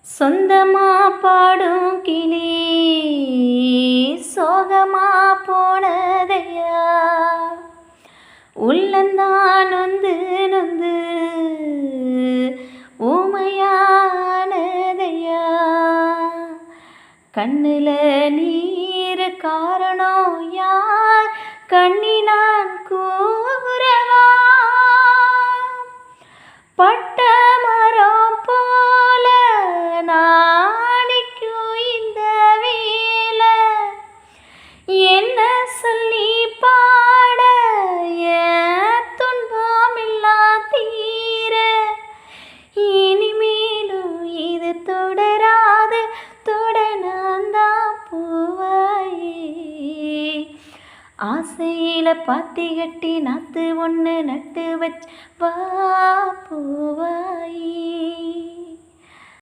சொந்தமா பாடும் கிளி சோகமா போனதையா, உள்ளந்தான் நொந்து நொந்து ஊமையானதையா. கண்ணுல நீர் காரணம் யார் கண்ணினான் கூறவா, பட்ட மரம் போல நாணிக்கும் இந்த வேலை, என்ன சொல்லி பாட என் துன்பம் எல்லாம் தீர, இனிமேலும் இது தொடராது தொட நான் தான் பூவாயே. ஆசையில பாத்தி கட்டி நாத்து ஒன்று நட்டு வச்சு வா பூவாயே.